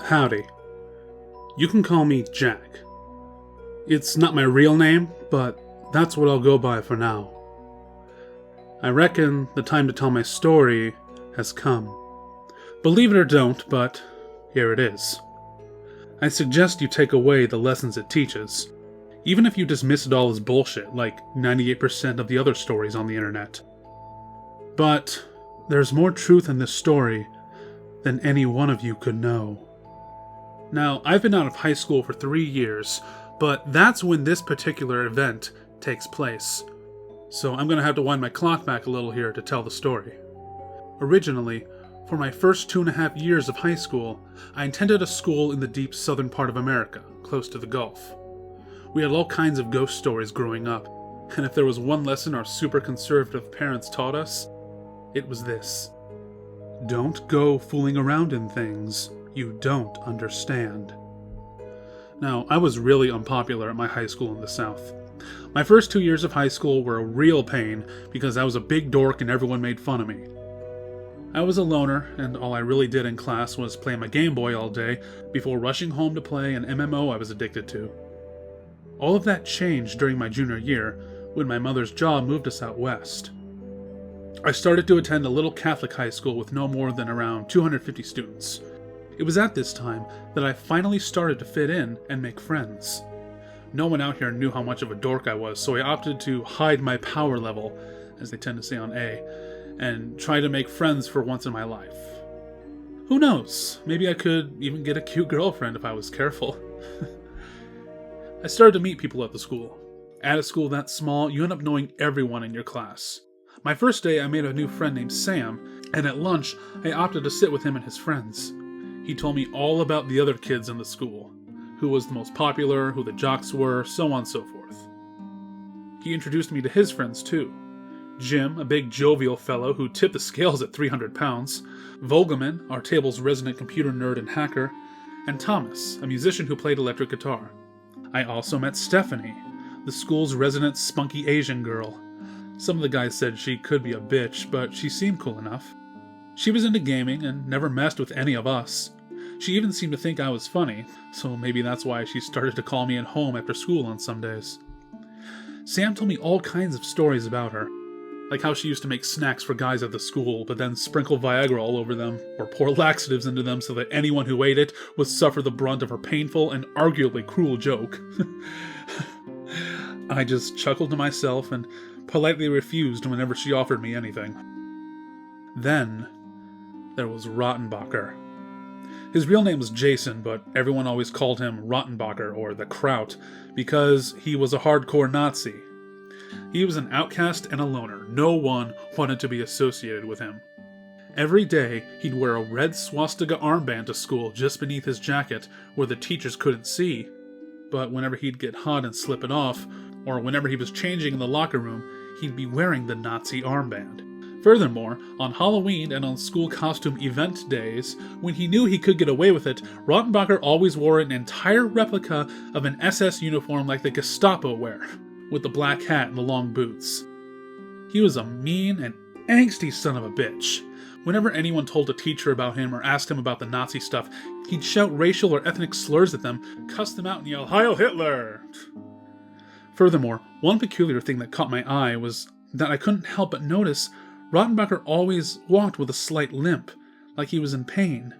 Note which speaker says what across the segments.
Speaker 1: Howdy. You can call me Jack. It's not my real name, but that's what I'll go by for now. I reckon the time to tell my story has come. Believe it or don't, but here it is. I suggest you take away the lessons it teaches, even if you dismiss it all as bullshit, like 98% of the other stories on the internet. But there's more truth in this story than any one of you could know. Now, I've been out of high school for 3 years, but that's when this particular event takes place. So I'm going to have to wind my clock back a little here to tell the story. Originally, for my first 2.5 years of high school, I attended a school in the deep southern part of America, close to the Gulf. We had all kinds of ghost stories growing up, and if there was one lesson our super conservative parents taught us, it was this. Don't go fooling around in things you don't understand. Now, I was really unpopular at my high school in the South. My first 2 years of high school were a real pain because I was a big dork and everyone made fun of me. I was a loner, and all I really did in class was play my Game Boy all day before rushing home to play an MMO I was addicted to. All of that changed during my junior year when my mother's job moved us out west. I started to attend a little Catholic high school with no more than around 250 students. It was at this time that I finally started to fit in and make friends. No one out here knew how much of a dork I was, so I opted to hide my power level, as they tend to say on A, and try to make friends for once in my life. Who knows, maybe I could even get a cute girlfriend if I was careful. I started to meet people at the school. At a school that small, you end up knowing everyone in your class. My first day I made a new friend named Sam, and at lunch I opted to sit with him and his friends. He told me all about the other kids in the school, who was the most popular, who the jocks were, so on and so forth. He introduced me to his friends too. Jim, a big jovial fellow who tipped the scales at 300 pounds, Volgaman, our table's resident computer nerd and hacker, and Thomas, a musician who played electric guitar. I also met Stephanie, the school's resident spunky Asian girl. Some of the guys said she could be a bitch, but she seemed cool enough. She was into gaming and never messed with any of us. She even seemed to think I was funny, so maybe that's why she started to call me at home after school on some days. Sam told me all kinds of stories about her, like how she used to make snacks for guys at the school, but then sprinkle Viagra all over them, or pour laxatives into them so that anyone who ate it would suffer the brunt of her painful and arguably cruel joke. I just chuckled to myself and politely refused whenever she offered me anything. Then there was Rottenbacher. His real name was Jason, but everyone always called him Rottenbacher, or the Kraut, because he was a hardcore Nazi. He was an outcast and a loner. No one wanted to be associated with him. Every day, he'd wear a red swastika armband to school just beneath his jacket, where the teachers couldn't see. But whenever he'd get hot and slip it off, or whenever he was changing in the locker room, he'd be wearing the Nazi armband. Furthermore, on Halloween and on school costume event days, when he knew he could get away with it, Rottenbacher always wore an entire replica of an SS uniform like the Gestapo wear, with the black hat and the long boots. He was a mean and angsty son of a bitch. Whenever anyone told a teacher about him or asked him about the Nazi stuff, he'd shout racial or ethnic slurs at them, cuss them out, and yell, "Heil Hitler!" Furthermore, one peculiar thing that caught my eye was that I couldn't help but notice Rottenbacher always walked with a slight limp, like he was in pain.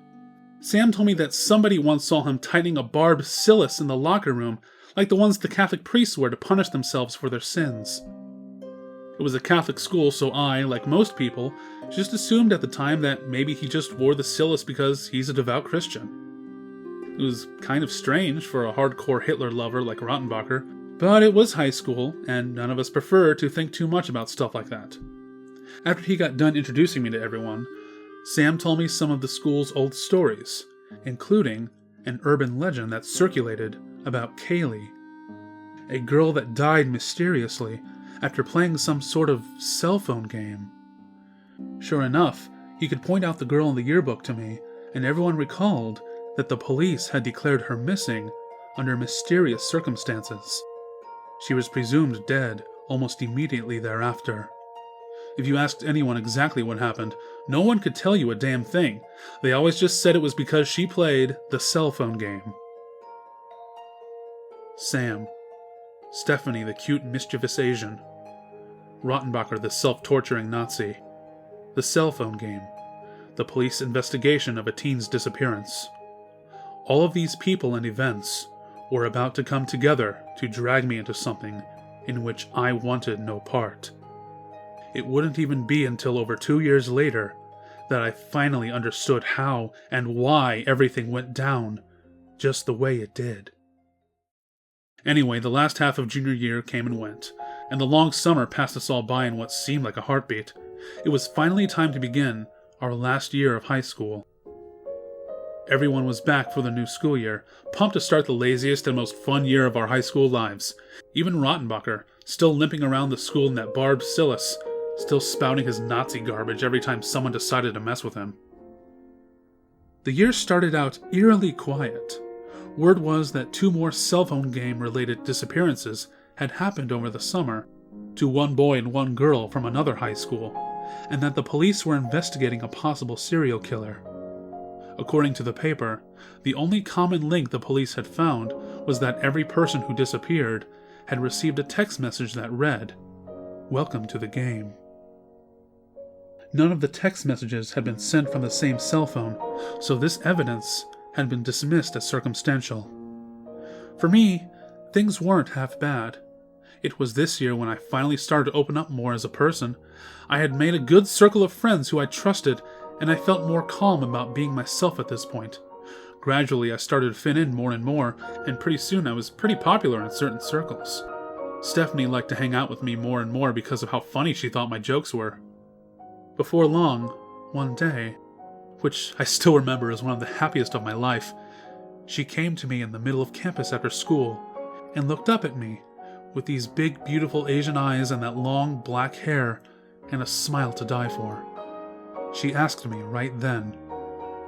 Speaker 1: Sam told me that somebody once saw him tightening a barbed sillis in the locker room, like the ones the Catholic priests wear to punish themselves for their sins. It was a Catholic school, so I, like most people, just assumed at the time that maybe he just wore the sillis because he's a devout Christian. It was kind of strange for a hardcore Hitler lover like Rottenbacher, but it was high school, and none of us prefer to think too much about stuff like that. After he got done introducing me to everyone, Sam told me some of the school's old stories, including an urban legend that circulated about Kaylee, a girl that died mysteriously after playing some sort of cell phone game. Sure enough, he could point out the girl in the yearbook to me, and everyone recalled that the police had declared her missing under mysterious circumstances. She was presumed dead almost immediately thereafter. If you asked anyone exactly what happened, no one could tell you a damn thing. They always just said it was because she played the cell phone game. Sam. Stephanie, the cute, mischievous Asian. Rottenbacher, the self-torturing Nazi. The cell phone game. The police investigation of a teen's disappearance. All of these people and events were about to come together to drag me into something in which I wanted no part. It wouldn't even be until over 2 years later that I finally understood how and why everything went down just the way it did. Anyway, the last half of junior year came and went, and the long summer passed us all by in what seemed like a heartbeat. It was finally time to begin our last year of high school. Everyone was back for the new school year, pumped to start the laziest and most fun year of our high school lives. Even Rottenbacher, still limping around the school in that barbed Silas, still spouting his Nazi garbage every time someone decided to mess with him. The year started out eerily quiet. Word was that 2 more cell phone game-related disappearances had happened over the summer to 1 boy and 1 girl from another high school, and that the police were investigating a possible serial killer. According to the paper, the only common link the police had found was that every person who disappeared had received a text message that read, "Welcome to the game." None of the text messages had been sent from the same cell phone, so this evidence had been dismissed as circumstantial. For me, things weren't half bad. It was this year when I finally started to open up more as a person. I had made a good circle of friends who I trusted, and I felt more calm about being myself at this point. Gradually, I started to fit in more and more, and pretty soon I was pretty popular in certain circles. Stephanie liked to hang out with me more and more because of how funny she thought my jokes were. Before long, one day, which I still remember as one of the happiest of my life, she came to me in the middle of campus after school and looked up at me with these big, beautiful Asian eyes and that long black hair and a smile to die for. She asked me right then,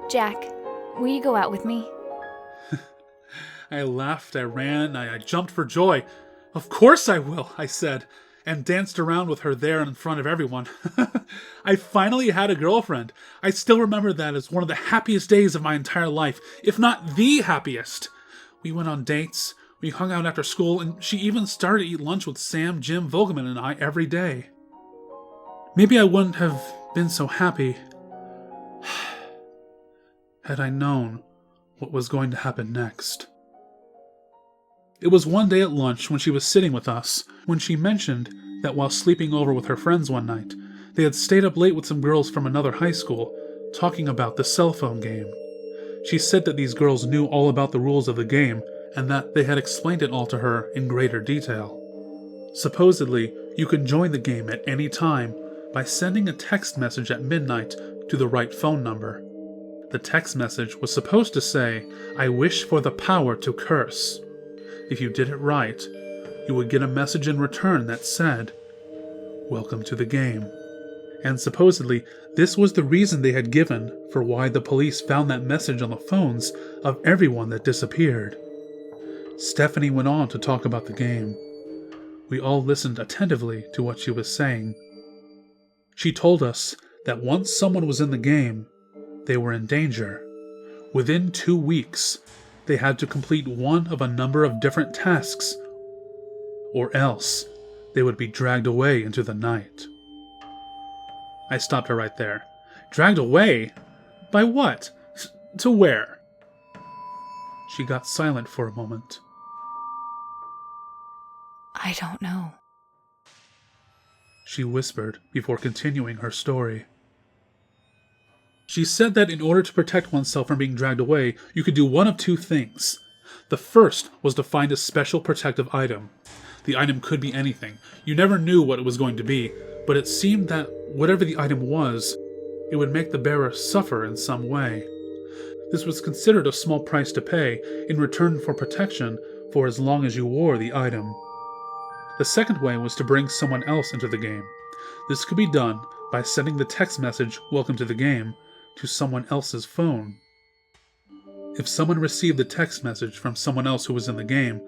Speaker 2: "Jack, will you go out with me?"
Speaker 1: I laughed, I ran, I jumped for joy. "Of course I will," I said, and danced around with her there in front of everyone. I finally had a girlfriend. I still remember that as one of the happiest days of my entire life, if not the happiest. We went on dates, we hung out after school, and she even started to eat lunch with Sam, Jim, Vogelman, and I every day. Maybe I wouldn't have been so happy had I known what was going to happen next. It was one day at lunch when she was sitting with us, when she mentioned that while sleeping over with her friends one night, they had stayed up late with some girls from another high school, talking about the cell phone game. She said that these girls knew all about the rules of the game, and that they had explained it all to her in greater detail. Supposedly, you could join the game at any time by sending a text message at midnight to the right phone number. The text message was supposed to say, "I wish for the power to curse." If you did it right, you would get a message in return that said, "Welcome to the game." And supposedly, this was the reason they had given for why the police found that message on the phones of everyone that disappeared. Stephanie went on to talk about the game. We all listened attentively to what she was saying. She told us that once someone was in the game, they were in danger. Within 2 weeks, they had to complete one of a number of different tasks, or else they would be dragged away into the night. I stopped her right there. Dragged away? By what? To where? She got silent for a moment.
Speaker 2: "I don't know,"
Speaker 1: she whispered before continuing her story. She said that in order to protect oneself from being dragged away, you could do one of 2 things. The first was to find a special protective item. The item could be anything. You never knew what it was going to be, but it seemed that whatever the item was, it would make the bearer suffer in some way. This was considered a small price to pay in return for protection for as long as you wore the item. The second way was to bring someone else into the game. This could be done by sending the text message, "Welcome to the game," to someone else's phone. If someone received the text message from someone else who was in the game,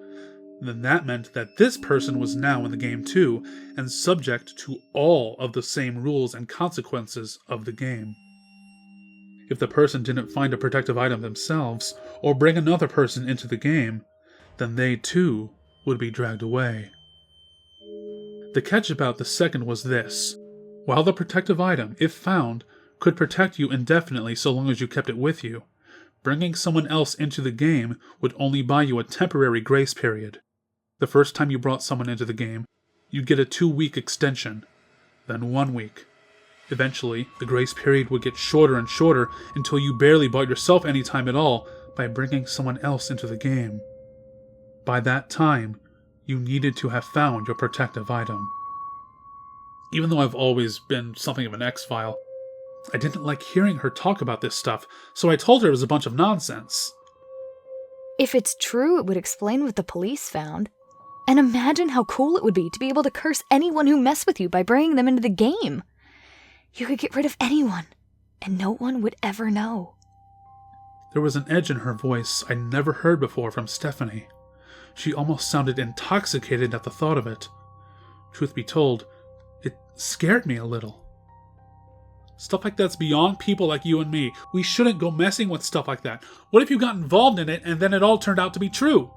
Speaker 1: then that meant that this person was now in the game too, and subject to all of the same rules and consequences of the game. If the person didn't find a protective item themselves, or bring another person into the game, then they too would be dragged away. The catch about the second was this: while the protective item, if found, could protect you indefinitely so long as you kept it with you, bringing someone else into the game would only buy you a temporary grace period. The first time you brought someone into the game, you'd get a 2-week extension, then 1 week. Eventually, the grace period would get shorter and shorter until you barely bought yourself any time at all by bringing someone else into the game. By that time, you needed to have found your protective item. Even though I've always been something of an X-File, I didn't like hearing her talk about this stuff, so I told her it was a bunch of nonsense.
Speaker 2: If it's true, it would explain what the police found. And imagine how cool it would be to be able to curse anyone who messed with you by bringing them into the game. You could get rid of anyone, and no one would ever know.
Speaker 1: There was an edge in her voice I'd never heard before from Stephanie. She almost sounded intoxicated at the thought of it. Truth be told, it scared me a little. Stuff like that's beyond people like you and me. We shouldn't go messing with stuff like that. What if you got involved in it and then it all turned out to be true?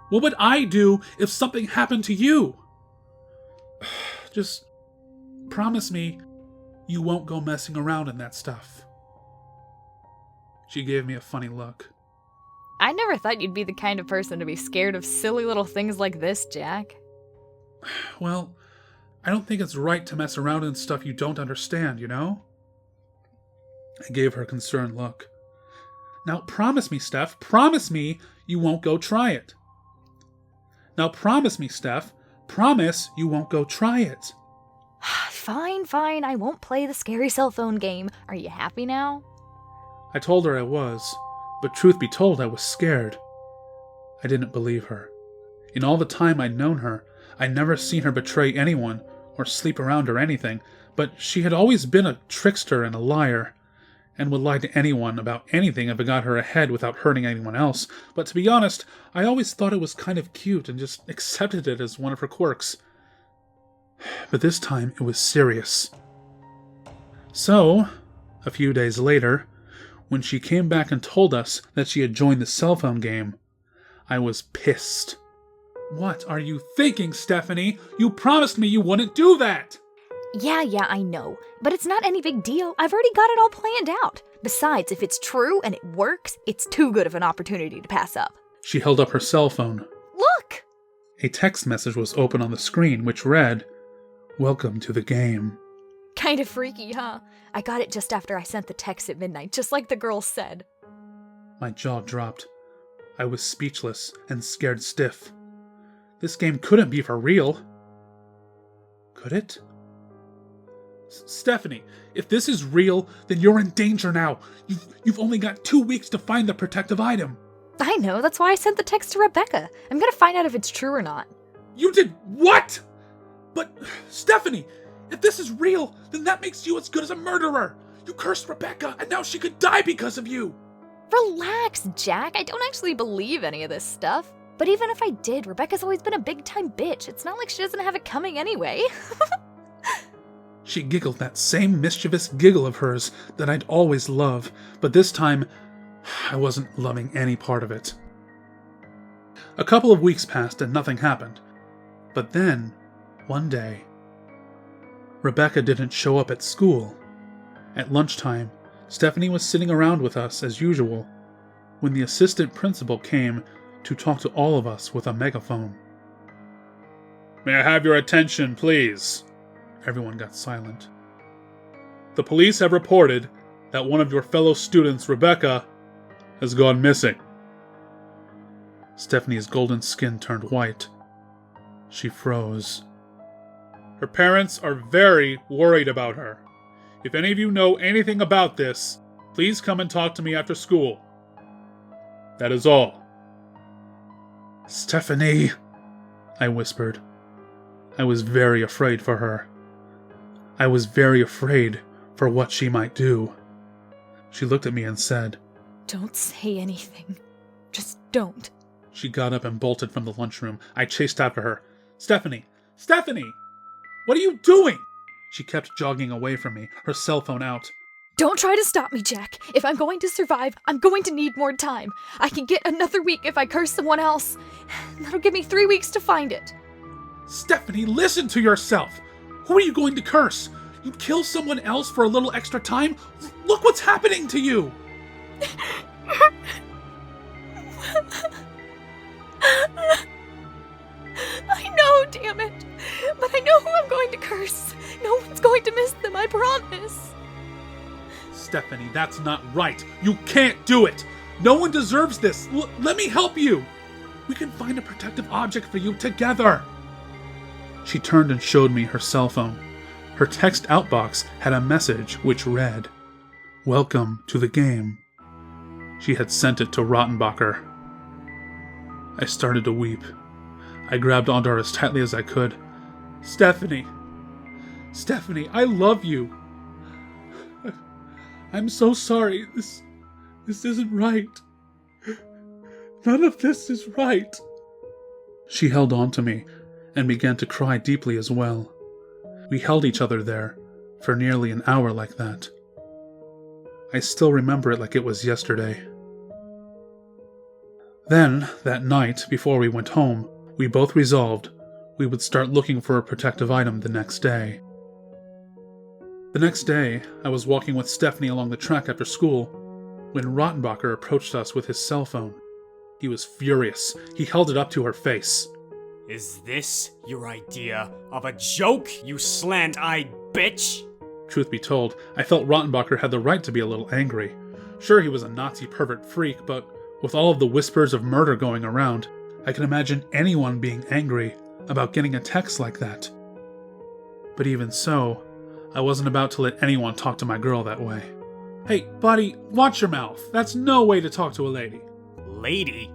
Speaker 1: What would I do if something happened to you? Just promise me you won't go messing around in that stuff. She gave me a funny look.
Speaker 2: I never thought you'd be the kind of person to be scared of silly little things like this, Jack.
Speaker 1: Well, I don't think it's right to mess around in stuff you don't understand, you know? I gave her a concerned look. Now promise me, Steph, promise me you won't go try it. Now promise me, Steph, promise you won't go try it.
Speaker 2: Fine, I won't play the scary cell phone game. Are you happy now?
Speaker 1: I told her I was, but truth be told, I was scared. I didn't believe her. In all the time I'd known her, I'd never seen her betray anyone or sleep around or anything, but she had always been a trickster and a liar, and would lie to anyone about anything if it got her ahead without hurting anyone else. But to be honest, I always thought it was kind of cute and just accepted it as one of her quirks. But this time it was serious. So, a few days later, when she came back and told us that she had joined the cell phone game, I was pissed. What are you thinking, Stephanie? You promised me you wouldn't do that!
Speaker 2: Yeah, I know. But it's not any big deal. I've already got it all planned out. Besides, if it's true and it works, it's too good of an opportunity to pass up.
Speaker 1: She held up her cell phone.
Speaker 2: Look!
Speaker 1: A text message was open on the screen, which read, "Welcome to the game."
Speaker 2: Kind of freaky, huh? I got it just after I sent the text at midnight, just like the girl said.
Speaker 1: My jaw dropped. I was speechless and scared stiff. This game couldn't be for real. Could it? Stephanie, if this is real, then you're in danger now. You've only got 2 weeks to find the protective item.
Speaker 2: I know, that's why I sent the text to Rebecca. I'm gonna find out if it's true or not.
Speaker 1: You did what? But, Stephanie, if this is real, then that makes you as good as a murderer. You cursed Rebecca, and now she could die because of you.
Speaker 2: Relax, Jack. I don't actually believe any of this stuff. But even if I did, Rebecca's always been a big-time bitch. It's not like she doesn't have it coming anyway.
Speaker 1: She giggled that same mischievous giggle of hers that I'd always loved, but this time, I wasn't loving any part of it. A couple of weeks passed and nothing happened. But then, one day, Rebecca didn't show up at school. At lunchtime, Stephanie was sitting around with us as usual, when the assistant principal came to talk to all of us with a megaphone. "May I have your attention, please?" Everyone got silent. "The police have reported that one of your fellow students, Rebecca, has gone missing." Stephanie's golden skin turned white. She froze. "Her parents are very worried about her. If any of you know anything about this, please come and talk to me after school. That is all." "Stephanie," I whispered. I was very afraid for her. I was very afraid for what she might do. She looked at me and said,
Speaker 2: Don't say anything. Just don't.
Speaker 1: She got up and bolted from the lunchroom. I chased after her. Stephanie! Stephanie! What are you doing? She kept jogging away from me, her cell phone out.
Speaker 2: Don't try to stop me, Jack. If I'm going to survive, I'm going to need more time. I can get another week if I curse someone else. That'll give me 3 weeks to find it.
Speaker 1: Stephanie, listen to yourself! Who are you going to curse? You'd kill someone else for a little extra time? Look what's happening to you!
Speaker 2: I know, damn it. But I know who I'm going to curse. No one's going to miss them, I promise.
Speaker 1: Stephanie, that's not right. You can't do it. No one deserves this. Let me help you. We can find a protective object for you together. She turned and showed me her cell phone. Her text outbox had a message which read, "Welcome to the game." She had sent it to Rottenbacher. I started to weep. I grabbed onto her as tightly as I could. Stephanie! Stephanie, I love you! I'm so sorry. This isn't right. None of this is right. She held on to me and began to cry deeply as well. We held each other there for nearly an hour like that. I still remember it like it was yesterday. Then, that night, before we went home, we both resolved we would start looking for a protective item the next day. The next day, I was walking with Stephanie along the track after school when Rottenbacher approached us with his cell phone. He was furious. He held it up to her face.
Speaker 3: Is this your idea of a joke, you slant-eyed bitch?
Speaker 1: Truth be told, I felt Rottenbacher had the right to be a little angry. Sure, he was a Nazi pervert freak, but with all of the whispers of murder going around, I can imagine anyone being angry about getting a text like that. But even so, I wasn't about to let anyone talk to my girl that way. Hey, buddy, watch your mouth. That's no way to talk to a lady.
Speaker 3: Lady?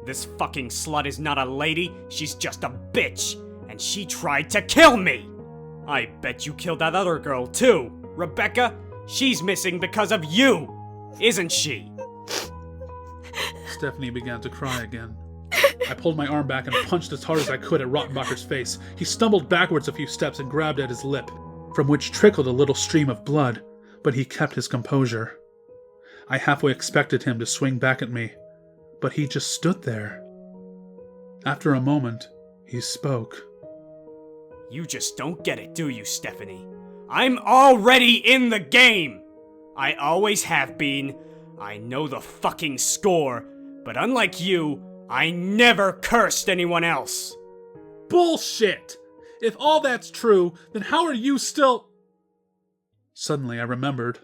Speaker 3: This fucking slut is not a lady, she's just a bitch, and she tried to kill me! I bet you killed that other girl too, Rebecca. She's missing because of you, isn't she?
Speaker 1: Stephanie began to cry again. I pulled my arm back and punched as hard as I could at Rottenbacher's face. He stumbled backwards a few steps and grabbed at his lip, from which trickled a little stream of blood, but he kept his composure. I halfway expected him to swing back at me, but he just stood there. After a moment, he spoke.
Speaker 3: You just don't get it, do you, Stephanie? I'm already in the game! I always have been. I know the fucking score, but unlike you, I never cursed anyone else.
Speaker 1: Bullshit! If all that's true, then how are you still... Suddenly I remembered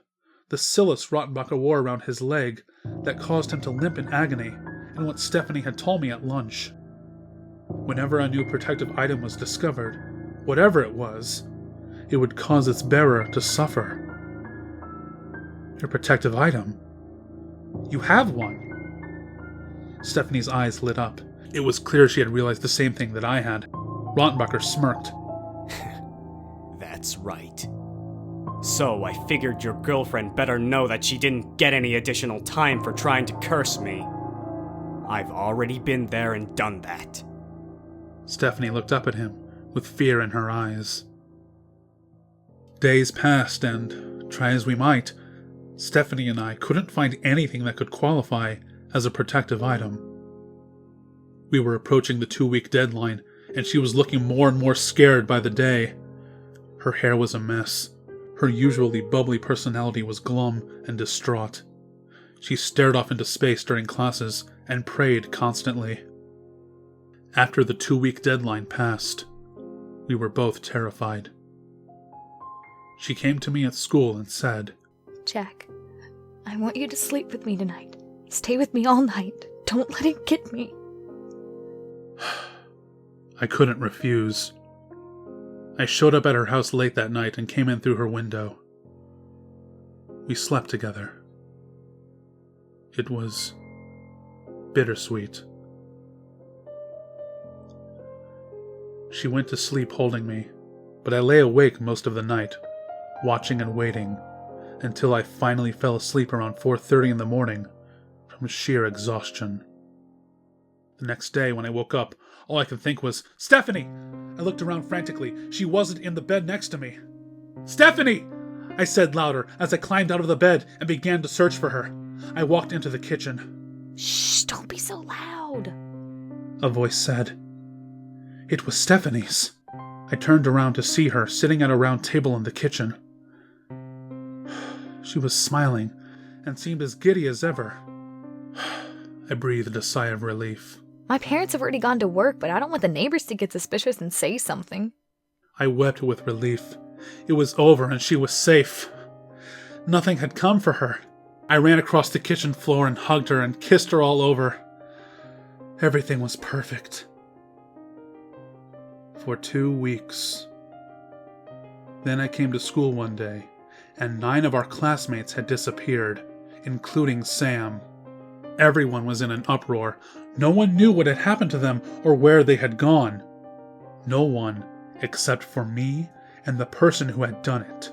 Speaker 1: the Silas Rottenbacher wore around his leg that caused him to limp in agony, and what Stephanie had told me at lunch. Whenever a new protective item was discovered, whatever it was, it would cause its bearer to suffer. Your protective item? You have one! Stephanie's eyes lit up. It was clear she had realized the same thing that I had. Rottenbacher smirked.
Speaker 3: That's right. So I figured your girlfriend better know that she didn't get any additional time for trying to curse me. I've already been there and done that.
Speaker 1: Stephanie looked up at him, with fear in her eyes. Days passed, and, try as we might, Stephanie and I couldn't find anything that could qualify as a protective item. We were approaching the 2-week deadline, and she was looking more and more scared by the day. Her hair was a mess. Her usually bubbly personality was glum and distraught. She stared off into space during classes and prayed constantly. After the 2-week deadline passed, we were both terrified. She came to me at school and said,
Speaker 2: Jack, I want you to sleep with me tonight. Stay with me all night. Don't let it get me.
Speaker 1: I couldn't refuse. I showed up at her house late that night and came in through her window. We slept together. It was bittersweet. She went to sleep holding me, but I lay awake most of the night, watching and waiting, until I finally fell asleep around 4:30 in the morning from sheer exhaustion. The next day, when I woke up, all I could think was, Stephanie! I looked around frantically. She wasn't in the bed next to me. Stephanie! I said louder as I climbed out of the bed and began to search for her. I walked into the kitchen.
Speaker 2: Shh, don't be so loud.
Speaker 1: A voice said. It was Stephanie's. I turned around to see her sitting at a round table in the kitchen. She was smiling and seemed as giddy as ever. I breathed a sigh of relief.
Speaker 2: My parents have already gone to work, but I don't want the neighbors to get suspicious and say something.
Speaker 1: I wept with relief. It was over and she was safe. Nothing had come for her. I ran across the kitchen floor and hugged her and kissed her all over. Everything was perfect. For 2 weeks. Then I came to school one day, and 9 of our classmates had disappeared, including Sam. Everyone was in an uproar. No one knew what had happened to them or where they had gone. No one, except for me and the person who had done it.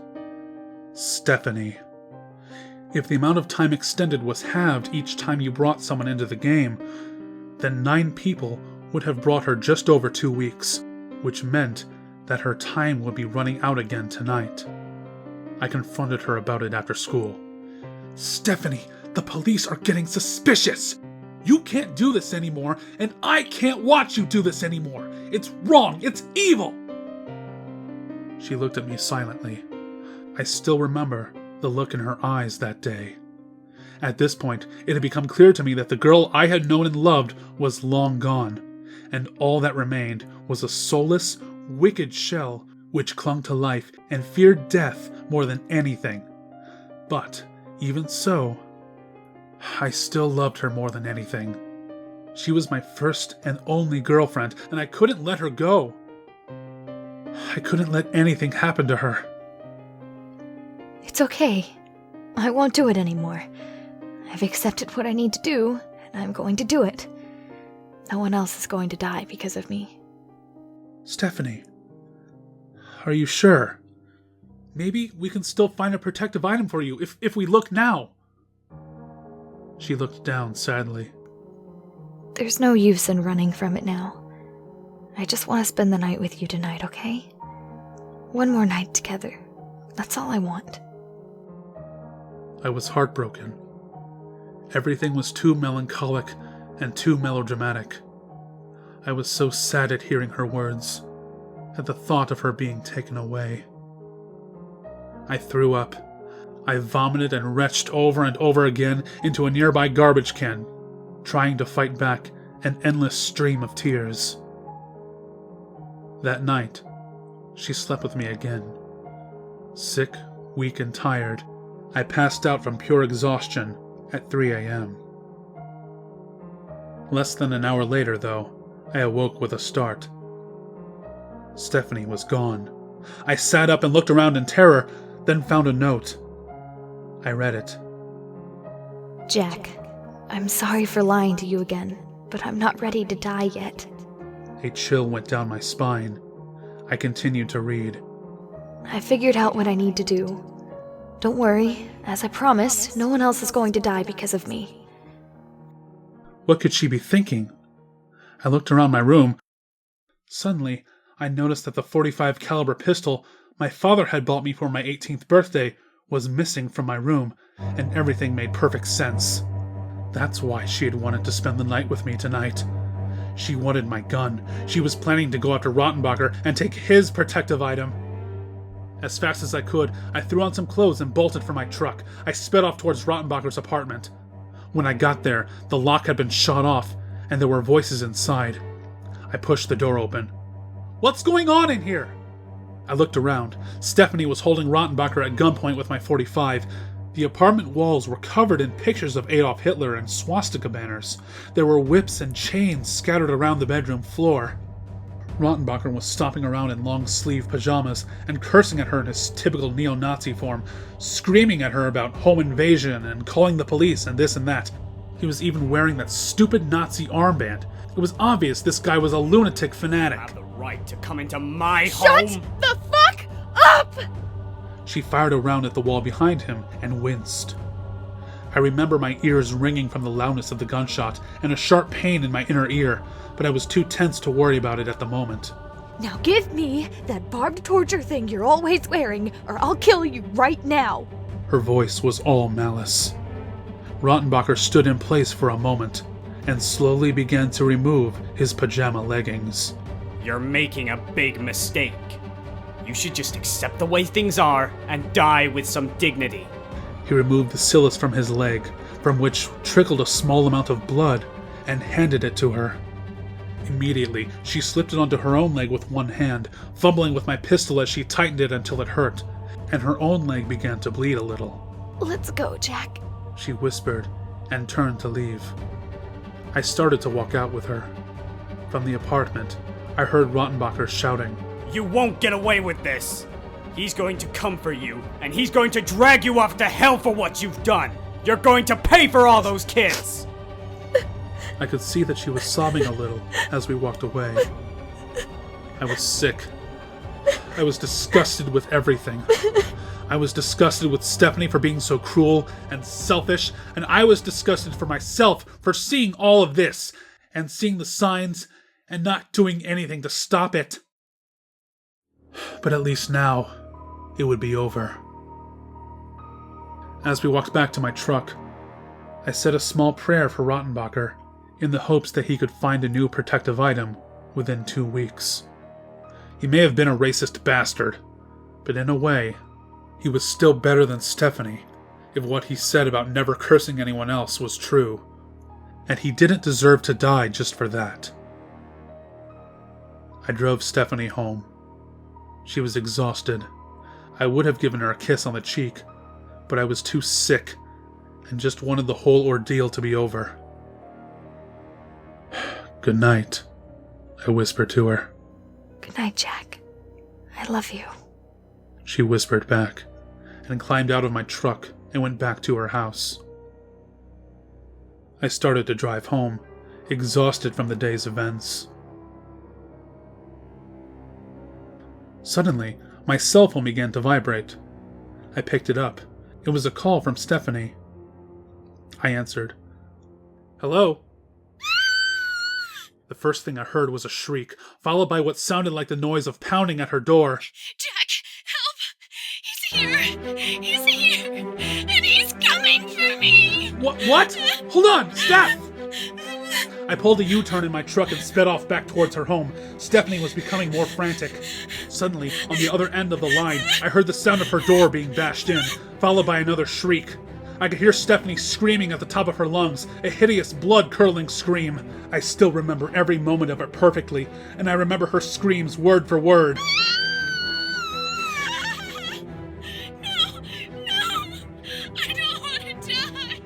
Speaker 1: Stephanie. If the amount of time extended was halved each time you brought someone into the game, then 9 people would have brought her just over 2 weeks, which meant that her time would be running out again tonight. I confronted her about it after school. Stephanie, the police are getting suspicious! You can't do this anymore, and I can't watch you do this anymore! It's wrong! It's evil! She looked at me silently. I still remember the look in her eyes that day. At this point, it had become clear to me that the girl I had known and loved was long gone, and all that remained was a soulless, wicked shell which clung to life and feared death more than anything. But, even so, I still loved her more than anything. She was my first and only girlfriend, and I couldn't let her go. I couldn't let anything happen to her.
Speaker 2: It's okay. I won't do it anymore. I've accepted what I need to do, and I'm going to do it. No one else is going to die because of me.
Speaker 1: Stephanie, are you sure? Maybe we can still find a protective item for you if we look now. She looked down sadly.
Speaker 2: There's no use in running from it now. I just want to spend the night with you tonight, okay? One more night together. That's all I want.
Speaker 1: I was heartbroken. Everything was too melancholic and too melodramatic. I was so sad at hearing her words, at the thought of her being taken away. I threw up. I vomited and retched over and over again into a nearby garbage can, trying to fight back an endless stream of tears. That night, she slept with me again. Sick, weak, and tired, I passed out from pure exhaustion at 3 a.m. Less than an hour later, though, I awoke with a start. Stephanie was gone. I sat up and looked around in terror, then found a note. I read it.
Speaker 2: Jack, I'm sorry for lying to you again, but I'm not ready to die yet.
Speaker 1: A chill went down my spine. I continued to read.
Speaker 2: I figured out what I need to do. Don't worry, as I promised, no one else is going to die because of me.
Speaker 1: What could she be thinking? I looked around my room. Suddenly, I noticed that the .45 caliber pistol my father had bought me for my 18th birthday was missing from my room, and everything made perfect sense. That's why she had wanted to spend the night with me tonight. She wanted my gun. She was planning to go after Rottenbacher and take his protective item. As fast as I could, I threw on some clothes and bolted for my truck. I sped off towards Rottenbacher's apartment. When I got there, the lock had been shot off, and there were voices inside. I pushed the door open. What's going on in here? I looked around. Stephanie was holding Rottenbacher at gunpoint with my .45. The apartment walls were covered in pictures of Adolf Hitler and swastika banners. There were whips and chains scattered around the bedroom floor. Rottenbacher was stomping around in long-sleeve pajamas and cursing at her in his typical neo-Nazi form, screaming at her about home invasion and calling the police and this and that. He was even wearing that stupid Nazi armband. It was obvious this guy was a lunatic fanatic.
Speaker 3: You have the right to come into my
Speaker 4: Shut
Speaker 3: home.
Speaker 4: the fuck up!
Speaker 1: She fired a round at the wall behind him and winced. I remember my ears ringing from the loudness of the gunshot and a sharp pain in my inner ear, but I was too tense to worry about it at the moment.
Speaker 2: Now give me that barbed torture thing you're always wearing, or I'll kill you right now.
Speaker 1: Her voice was all malice. Rottenbacher stood in place for a moment and slowly began to remove his pajama leggings.
Speaker 3: You're making a big mistake. You should just accept the way things are and die with some dignity.
Speaker 1: He removed the cilice from his leg, from which trickled a small amount of blood, and handed it to her. Immediately, she slipped it onto her own leg with one hand, fumbling with my pistol as she tightened it until it hurt, and her own leg began to bleed a little.
Speaker 2: Let's go, Jack.
Speaker 1: She whispered, and turned to leave. I started to walk out with her. From the apartment, I heard Rottenbacher shouting,
Speaker 3: You won't get away with this! He's going to come for you, and he's going to drag you off to hell for what you've done! You're going to pay for all those kids!
Speaker 1: I could see that she was sobbing a little as we walked away. I was sick. I was disgusted with everything. I was disgusted with Stephanie for being so cruel and selfish, and I was disgusted for myself for seeing all of this, and seeing the signs, and not doing anything to stop it. But at least now, it would be over. As we walked back to my truck, I said a small prayer for Rottenbacher, in the hopes that he could find a new protective item within 2 weeks. He may have been a racist bastard, but in a way, he was still better than Stephanie, if what he said about never cursing anyone else was true, and he didn't deserve to die just for that. I drove Stephanie home. She was exhausted. I would have given her a kiss on the cheek, but I was too sick and just wanted the whole ordeal to be over. Good night, I whispered to her.
Speaker 2: Good night, Jack. I love you.
Speaker 1: She whispered back and climbed out of my truck and went back to her house. I started to drive home, exhausted from the day's events. Suddenly, my cell phone began to vibrate. I picked it up. It was a call from Stephanie. I answered. Hello? The first thing I heard was a shriek, followed by what sounded like the noise of pounding at her door.
Speaker 4: Jack, help! He's here! He's here! And he's coming for me!
Speaker 1: What? Hold on! Stop! I pulled a U-turn in my truck and sped off back towards her home. Stephanie was becoming more frantic. Suddenly, on the other end of the line, I heard the sound of her door being bashed in, followed by another shriek. I could hear Stephanie screaming at the top of her lungs, a hideous, blood-curdling scream. I still remember every moment of it perfectly, and I remember her screams word for word.
Speaker 4: No! I don't want to die!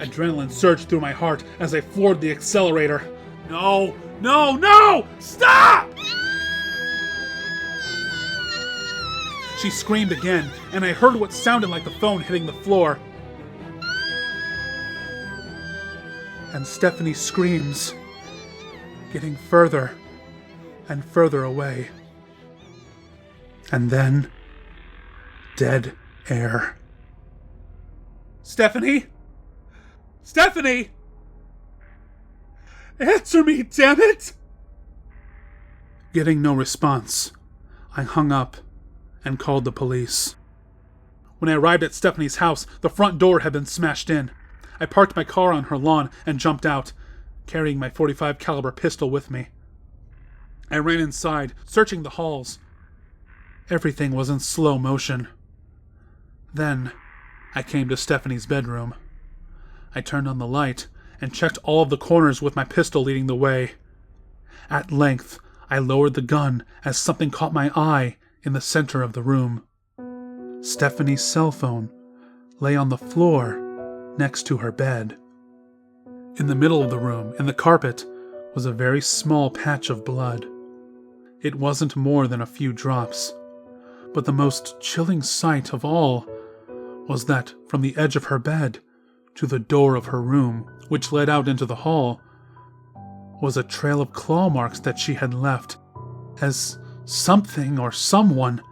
Speaker 1: Adrenaline surged through my heart as I floored the accelerator. No! Stop! She screamed again, and I heard what sounded like the phone hitting the floor. And Stephanie's screams, getting further and further away. And then, dead air. Stephanie? Stephanie! Answer me, damn it! Getting no response, I hung up and called the police. When I arrived at Stephanie's house, the front door had been smashed in. I parked my car on her lawn and jumped out, carrying my .45 caliber pistol with me. I ran inside, searching the halls. Everything was in slow motion. Then, I came to Stephanie's bedroom. I turned on the light and checked all of the corners with my pistol leading the way. At length, I lowered the gun as something caught my eye in the center of the room. Stephanie's cell phone lay on the floor next to her bed. In the middle of the room, in the carpet, was a very small patch of blood. It wasn't more than a few drops, but the most chilling sight of all was that from the edge of her bed to the door of her room, which led out into the hall, was a trail of claw marks that she had left, as something or someone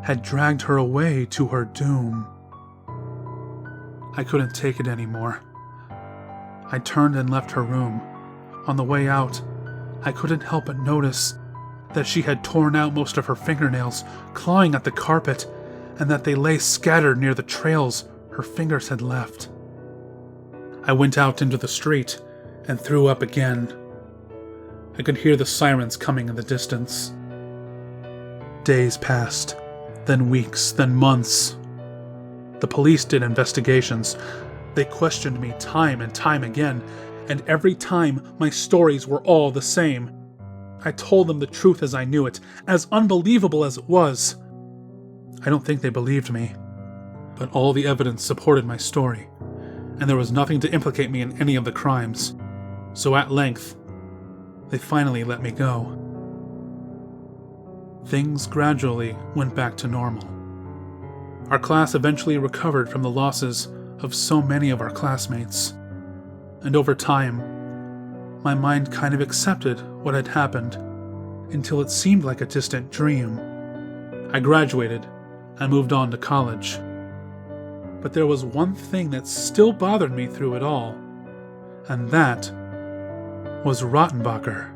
Speaker 1: had dragged her away to her doom. I couldn't take it anymore. I turned and left her room. On the way out, I couldn't help but notice that she had torn out most of her fingernails, clawing at the carpet, and that they lay scattered near the trails her fingers had left. I went out into the street and threw up again. I could hear the sirens coming in the distance. Days passed, then weeks, then months. The police did investigations. They questioned me time and time again, and every time my stories were all the same. I told them the truth as I knew it, as unbelievable as it was. I don't think they believed me, but all the evidence supported my story, and there was nothing to implicate me in any of the crimes. So at length, they finally let me go. Things gradually went back to normal. Our class eventually recovered from the losses of so many of our classmates, and over time, my mind kind of accepted what had happened until it seemed like a distant dream. I graduated and moved on to college. But there was one thing that still bothered me through it all, and that was Rottenbacher.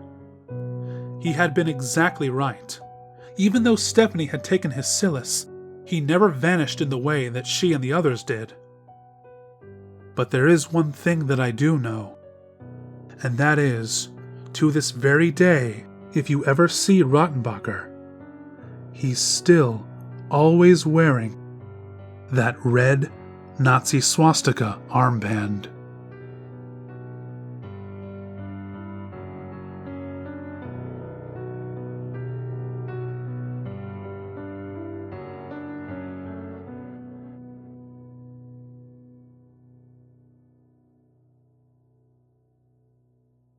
Speaker 1: He had been exactly right. Even though Stephanie had taken his Silas, he never vanished in the way that she and the others did. But there is one thing that I do know, and that is, to this very day, if you ever see Rottenbacher, he's still always wearing that red Nazi swastika armband.